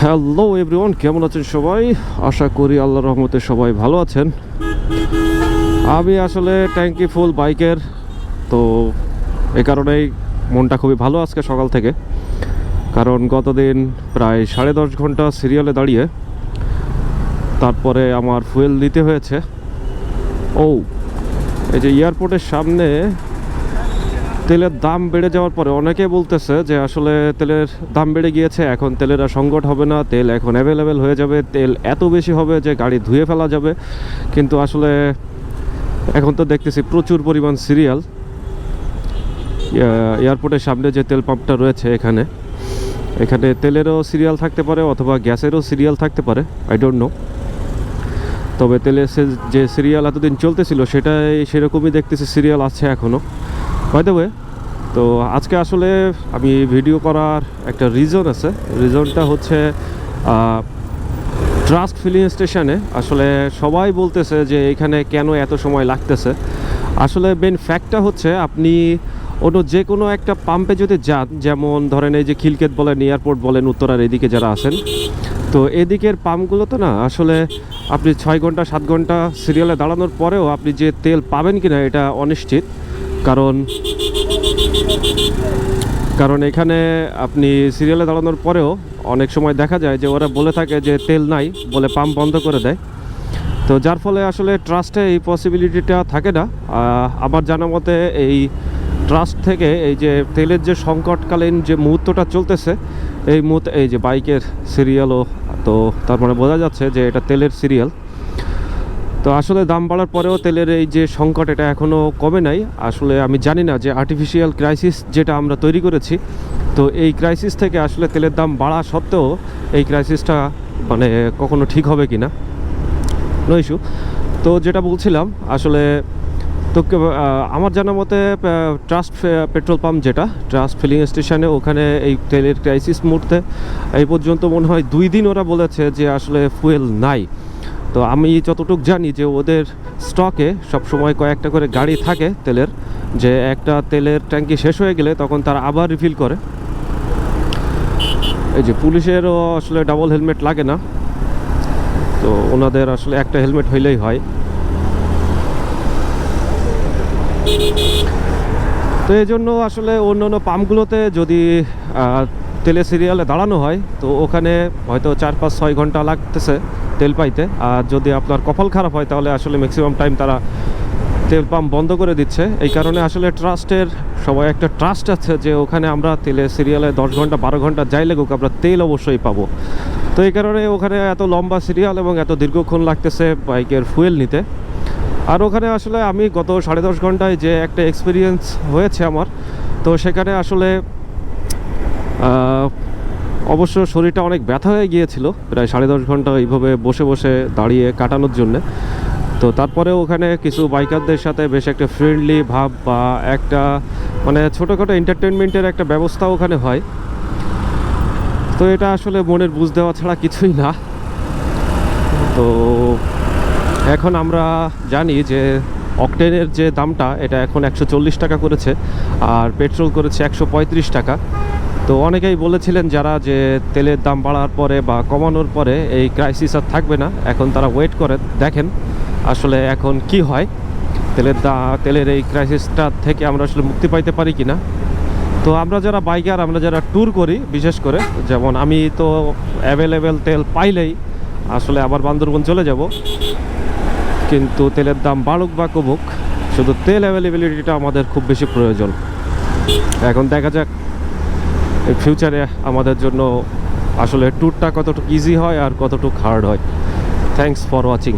Hello everyone, কেমন আছেন সবাই? আশা করি আল্লাহর রহমতে সবাই ভালো আছেন। আমি আসলে ট্যাঙ্কি ফুল বাইকের, তো এই কারণেই মনটা খুবই ভালো আজকে সকাল থেকে। কারণ গতদিন প্রায় 10.5 ঘন্টা সিরিয়ালে দাঁড়িয়ে তারপরে আমার ফুয়েল দিতে হয়েছে। এই যে এয়ারপোর্টের সামনে তেলের দাম বেড়ে যাওয়ার পরে অনেকে বলতেছে যে আসলে তেলের দাম বেড়ে গিয়েছে, এখন তেলের আর সংকট হবে না, তেল এখন অ্যাভেলেবেল হয়ে যাবে, তেল এত বেশি হবে যে গাড়ি ধুয়ে ফেলা যাবে। কিন্তু আসলে এখন তো দেখতেছি প্রচুর পরিমাণ সিরিয়াল এয়ারপোর্টের সামনে যে তেল পাম্পটা রয়েছে এখানে তেলেরও সিরিয়াল থাকতে পারে অথবা গ্যাসেরও সিরিয়াল থাকতে পারে, আই ডোন্ট নো। তবে তেলের যে সিরিয়াল এতদিন চলতেছিল সেটাই সেরকমই দেখতেছি সিরিয়াল আছে এখনও। বাই দ্য ওয়ে, তো আজকে আসলে আমি ভিডিও করার একটা রিজন আছে। রিজনটা হচ্ছে ট্রাস্ট ফিলিং স্টেশনে আসলে সবাই বলতেছে যে এখানে কেন এত সময় লাগতেছে। আসলে মেন ফ্যাক্টটা হচ্ছে আপনি অন্য যে কোনো একটা পাম্পে যদি যান, যেমন ধরেন এই যে খিলকেত বলেন, এয়ারপোর্ট বলেন, উত্তরার এদিকে যারা আছেন, তো এদিকের পাম্পগুলোতে না আসলে আপনি 6 ঘন্টা 7 ঘন্টা সিরিয়ালে দাঁড়ানোর পরেও আপনি যে তেল পাবেন কিনা এটা অনিশ্চিত। কারণ এখানে আপনি সিরিয়ালে দাঁড়ানোর পরেও অনেক সময় দেখা যায় যে ওরা বলে থাকে যে তেল নাই বলে পাম্প বন্ধ করে দেয়। তো যার ফলে আসলে ট্রাস্টে এই পসিবিলিটিটা থাকে না। আমার জানা মতে এই ট্রাস্ট থেকে এই যে তেলের যে সংকটকালীন যে মুহূর্তটা চলতেছে, এই মুহূর্তে এই যে বাইকের সিরিয়ালও, তো তার মানে বোঝা যাচ্ছে যে এটা তেলের সিরিয়াল। তো আসলে দাম বাড়ার পরেও তেলের এই যে সংকট এটা এখনও কমে নাই। আসলে আমি জানি না যে আর্টিফিশিয়াল ক্রাইসিস যেটা আমরা তৈরি করেছি, তো এই ক্রাইসিস থেকে আসলে তেলের দাম বাড়া সত্ত্বেও এই ক্রাইসিসটা মানে কখনো ঠিক হবে কি না, নো ইস্যু। তো যেটা বলছিলাম আসলে, তো আমার জানা মতে ট্রাস্ট পেট্রোল পাম্প যেটা ট্রাস্ট ফিলিং স্টেশনে, ওখানে এই তেলের ক্রাইসিস মুহূর্তে এই পর্যন্ত মনে হয় 2 দিন ওরা বলেছে যে আসলে ফুয়েল নাই। তো আমি যতটুকু জানি যে ওদের স্টকে সবসময় কয়েকটা করে গাড়ি থাকে তেলের, যে একটা তেলের ট্যাঙ্কি শেষ হয়ে গেলে তখন তারা আবার রিফিল করে। এই যে পুলিশেরও আসলে ডাবল হেলমেট লাগে না, তো ওনাদের আসলে একটা হেলমেট হইলেই হয়। তো এই জন্য আসলে অন্য অন্য পাম্পগুলোতে যদি তেলের সিরিয়ালে দাঁড়ানো হয় তো ওখানে হয়তো 4-5-6 ঘন্টা লাগতেছে তেল পাইতে। আর যদি আপনার কপাল খারাপ হয় তাহলে আসলে ম্যাক্সিমাম টাইম তারা তেল পাম্প বন্ধ করে দিচ্ছে। এই কারণে আসলে ট্রাস্টের সবাই একটা ট্রাস্ট আছে যে ওখানে আমরা তেলের সিরিয়ালে 10 ঘন্টা 12 ঘন্টা যাই লাগুক আমরা তেল অবশ্যই পাবো। তো এই কারণে ওখানে এত লম্বা সিরিয়াল এবং এত দীর্ঘক্ষণ লাগতেছে বাইকের ফুয়েল নিতে। আর ওখানে আসলে আমি গত 10.5 ঘন্টায় যে একটা এক্সপিরিয়েন্স হয়েছে আমার, তো সেখানে আসলে অবশ্য শরীরটা অনেক ব্যথা হয়ে গিয়েছিল প্রায় 10.5 ঘন্টা এইভাবে বসে বসে দাঁড়িয়ে কাটানোর জন্যে। তো তারপরে ওখানে কিছু বাইকারদের সাথে বেশ একটা ফ্রেন্ডলি ভাব বা একটা মানে ছোটোখাটো এন্টারটেনমেন্টের একটা ব্যবস্থা ওখানে হয়। তো এটা আসলে মনের বুঝ দেওয়া ছাড়া কিছুই না। তো এখন আমরা জানি যে অকটেনের যে দামটা এটা এখন 140 টাকা করেছে, আর পেট্রোল করেছে 135 টাকা। তো অনেকেই বলেছিলেন যারা যে তেলের দাম বাড়ার পরে বা কমানোর পরে এই ক্রাইসিস আর থাকবে না, এখন তারা ওয়েট করে দেখেন আসলে এখন কি হয়, তেলের এই ক্রাইসিসটা থেকে আমরা আসলে মুক্তি পাইতে পারি কি না। তো আমরা যারা বাইকার, আমরা যারা ট্যুর করি, বিশেষ করে যেমন আমি তো অ্যাভেলেবেল তেল পাইলেই আসলে আবার বান্দরবন চলে যাব। কিন্তু তেলের দাম বাড়ুক বা কমুক, শুধু তেল অ্যাভেলেবিলিটিটা আমাদের খুব বেশি প্রয়োজন। এখন দেখা যাক ফিউচারে আমাদের জন্য আসলে ট্যুরটা কতটুকু ইজি হয় আর কতটুকু হার্ড হয়। Thanks for watching.